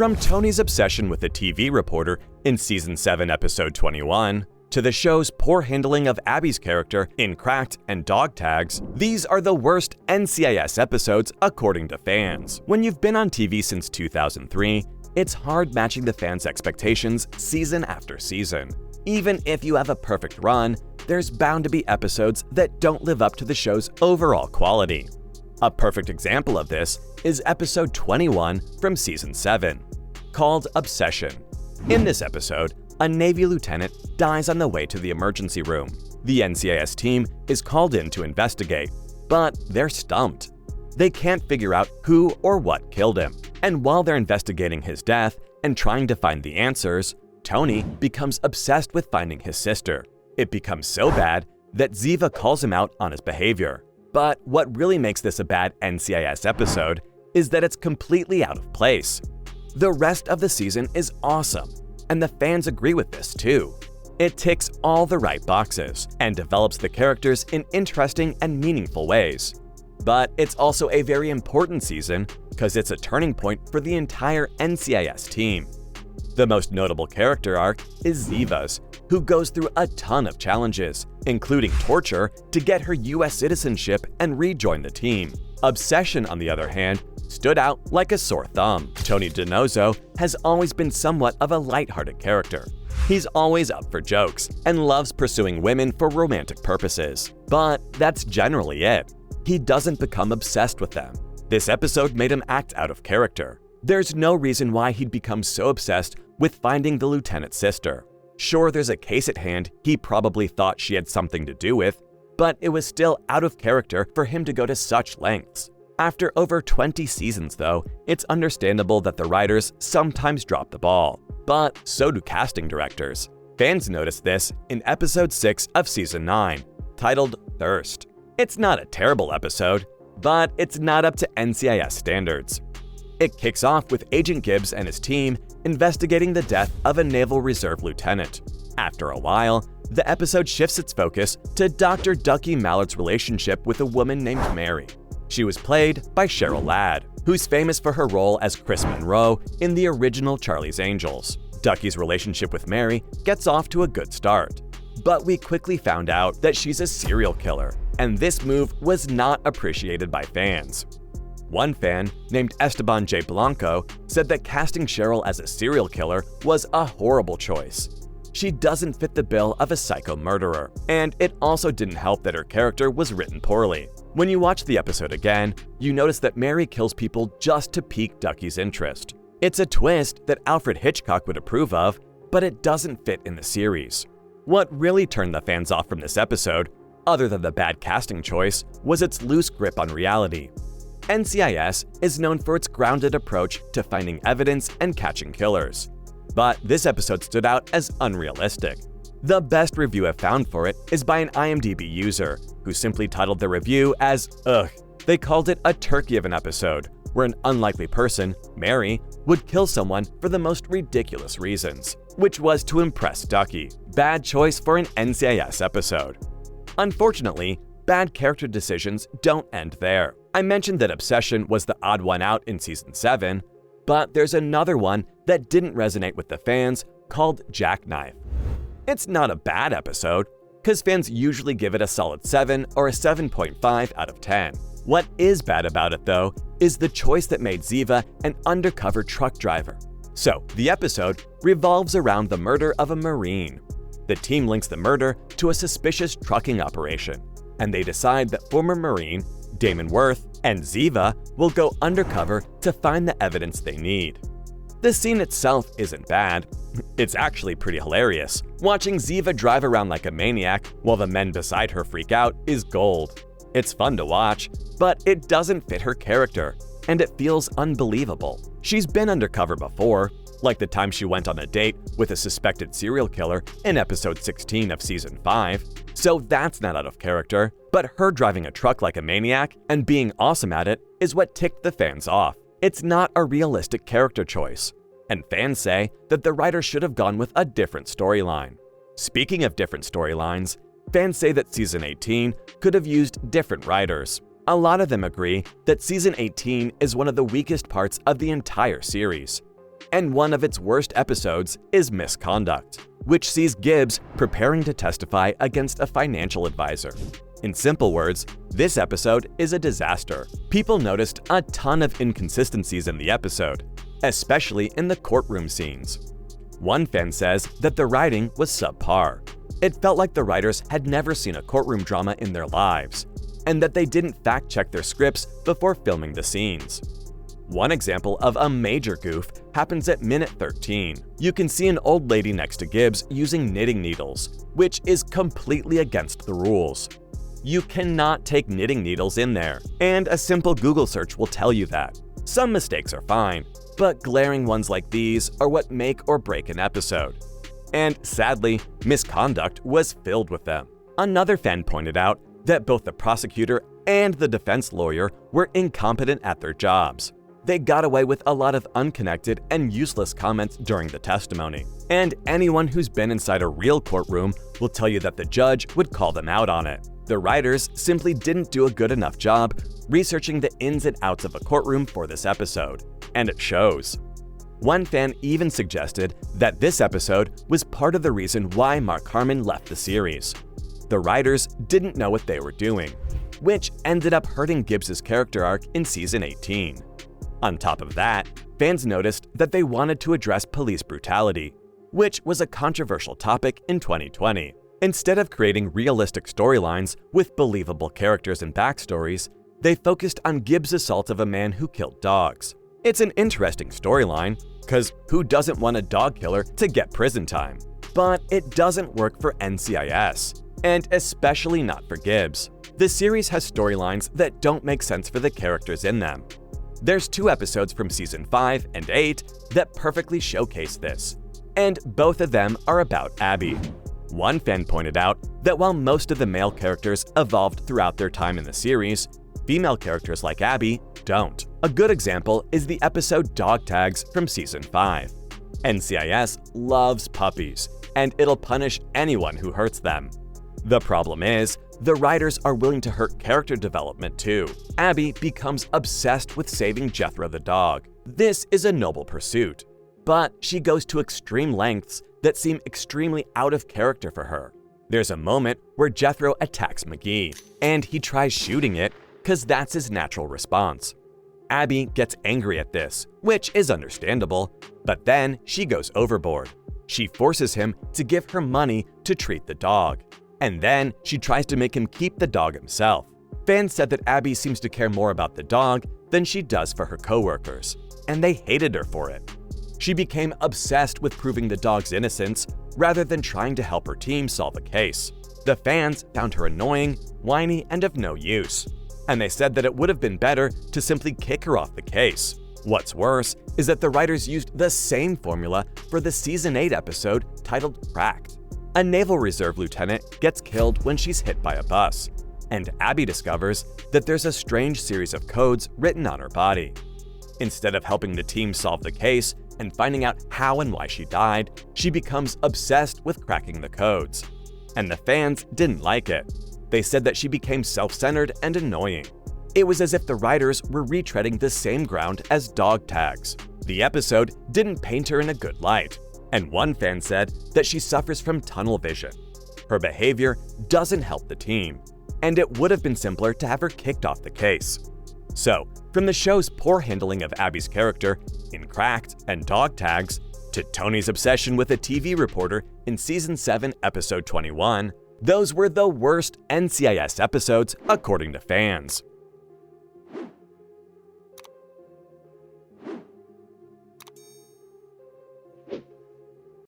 From Tony's obsession with a TV reporter in Season 7, Episode 21, to the show's poor handling of Abby's character in Cracked and Dog Tags, these are the worst NCIS episodes according to fans. When you've been on TV since 2003, it's hard matching the fans' expectations season after season. Even if you have a perfect run, there's bound to be episodes that don't live up to the show's overall quality. A perfect example of this is episode 21 from season 7, called Obsession. In this episode, a Navy lieutenant dies on the way to the emergency room. The NCIS team is called in to investigate, but they're stumped. They can't figure out who or what killed him. And while they're investigating his death and trying to find the answers, Tony becomes obsessed with finding his sister. It becomes so bad that Ziva calls him out on his behavior. But what really makes this a bad NCIS episode is that it's completely out of place. The rest of the season is awesome, and the fans agree with this too. It ticks all the right boxes and develops the characters in interesting and meaningful ways. But it's also a very important season because it's a turning point for the entire NCIS team. The most notable character arc is Ziva's, who goes through a ton of challenges, including torture, to get her US citizenship and rejoin the team. Obsession, on the other hand, stood out like a sore thumb. Tony DiNozzo has always been somewhat of a lighthearted character. He's always up for jokes and loves pursuing women for romantic purposes. But that's generally it. He doesn't become obsessed with them. This episode made him act out of character. There's no reason why he'd become so obsessed with finding the lieutenant's sister. Sure, there's a case at hand he probably thought she had something to do with, but it was still out of character for him to go to such lengths. After over 20 seasons, though, it's understandable that the writers sometimes drop the ball. But so do casting directors. Fans noticed this in episode 6 of season 9, titled Thirst. It's not a terrible episode, but it's not up to NCIS standards. It kicks off with Agent Gibbs and his team investigating the death of a Naval Reserve lieutenant. After a while, the episode shifts its focus to Dr. Ducky Mallard's relationship with a woman named Mary. She was played by Cheryl Ladd, who's famous for her role as Chris Monroe in the original Charlie's Angels. Ducky's relationship with Mary gets off to a good start, but we quickly found out that she's a serial killer, and this move was not appreciated by fans. One fan, named Esteban J. Blanco, said that casting Cheryl as a serial killer was a horrible choice. She doesn't fit the bill of a psycho murderer, and it also didn't help that her character was written poorly. When you watch the episode again, you notice that Mary kills people just to pique Ducky's interest. It's a twist that Alfred Hitchcock would approve of, but it doesn't fit in the series. What really turned the fans off from this episode, other than the bad casting choice, was its loose grip on reality. NCIS is known for its grounded approach to finding evidence and catching killers. But this episode stood out as unrealistic. The best review I've found for it is by an IMDb user, who simply titled the review as "Ugh." They called it a turkey of an episode, where an unlikely person, Mary, would kill someone for the most ridiculous reasons, which was to impress Ducky. Bad choice for an NCIS episode. Unfortunately, bad character decisions don't end there. I mentioned that Obsession was the odd one out in season 7, but there's another one that didn't resonate with the fans called Jackknife. It's not a bad episode, because fans usually give it a solid 7 or a 7.5 out of 10. What is bad about it, though, is the choice that made Ziva an undercover truck driver. So, the episode revolves around the murder of a Marine. The team links the murder to a suspicious trucking operation, and they decide that former Marine Damon Worth and Ziva will go undercover to find the evidence they need. The scene itself isn't bad. It's actually pretty hilarious. Watching Ziva drive around like a maniac while the men beside her freak out is gold. It's fun to watch, but it doesn't fit her character, and it feels unbelievable. She's been undercover before, like the time she went on a date with a suspected serial killer in episode 16 of season 5, so that's not out of character, but her driving a truck like a maniac and being awesome at it is what ticked the fans off. It's not a realistic character choice, and fans say that the writer should have gone with a different storyline. Speaking of different storylines, fans say that season 18 could have used different writers. A lot of them agree that season 18 is one of the weakest parts of the entire series. And one of its worst episodes is Misconduct, which sees Gibbs preparing to testify against a financial advisor. In simple words, this episode is a disaster. People noticed a ton of inconsistencies in the episode, especially in the courtroom scenes. One fan says that the writing was subpar. It felt like the writers had never seen a courtroom drama in their lives, and that they didn't fact-check their scripts before filming the scenes. One example of a major goof happens at minute 13. You can see an old lady next to Gibbs using knitting needles, which is completely against the rules. You cannot take knitting needles in there, and a simple Google search will tell you that. Some mistakes are fine, but glaring ones like these are what make or break an episode. And sadly, Misconduct was filled with them. Another fan pointed out that both the prosecutor and the defense lawyer were incompetent at their jobs. They got away with a lot of unconnected and useless comments during the testimony. And anyone who's been inside a real courtroom will tell you that the judge would call them out on it. The writers simply didn't do a good enough job researching the ins and outs of a courtroom for this episode, and it shows. One fan even suggested that this episode was part of the reason why Mark Harmon left the series. The writers didn't know what they were doing, which ended up hurting Gibbs' character arc in season 18. On top of that, fans noticed that they wanted to address police brutality, which was a controversial topic in 2020. Instead of creating realistic storylines with believable characters and backstories, they focused on Gibbs' assault of a man who killed dogs. It's an interesting storyline, because who doesn't want a dog killer to get prison time? But it doesn't work for NCIS, and especially not for Gibbs. The series has storylines that don't make sense for the characters in them. There's 2 episodes from season 5 and 8 that perfectly showcase this, and both of them are about Abby. One fan pointed out that while most of the male characters evolved throughout their time in the series, female characters like Abby don't. A good example is the episode Dog Tags from season 5. NCIS loves puppies, and it'll punish anyone who hurts them. The problem is, the writers are willing to hurt character development too. Abby becomes obsessed with saving Jethro the dog. This is a noble pursuit, but she goes to extreme lengths that seem extremely out of character for her. There's a moment where Jethro attacks McGee, and he tries shooting it because that's his natural response. Abby gets angry at this, which is understandable, but then she goes overboard. She forces him to give her money to treat the dog, and then she tries to make him keep the dog himself. Fans said that Abby seems to care more about the dog than she does for her coworkers, and they hated her for it. She became obsessed with proving the dog's innocence rather than trying to help her team solve a case. The fans found her annoying, whiny, and of no use, and they said that it would have been better to simply kick her off the case. What's worse is that the writers used the same formula for the season 8 episode titled Cracked. A Naval Reserve lieutenant gets killed when she's hit by a bus, and Abby discovers that there's a strange series of codes written on her body. Instead of helping the team solve the case and finding out how and why she died, she becomes obsessed with cracking the codes. And the fans didn't like it. They said that she became self-centered and annoying. It was as if the writers were retreading the same ground as Dog Tags. The episode didn't paint her in a good light, and one fan said that she suffers from tunnel vision. Her behavior doesn't help the team, and it would have been simpler to have her kicked off the case. So, from the show's poor handling of Abby's character in Cracked and Dog Tags, to Tony's obsession with a TV reporter in Season 7, Episode 21, those were the worst NCIS episodes according to fans.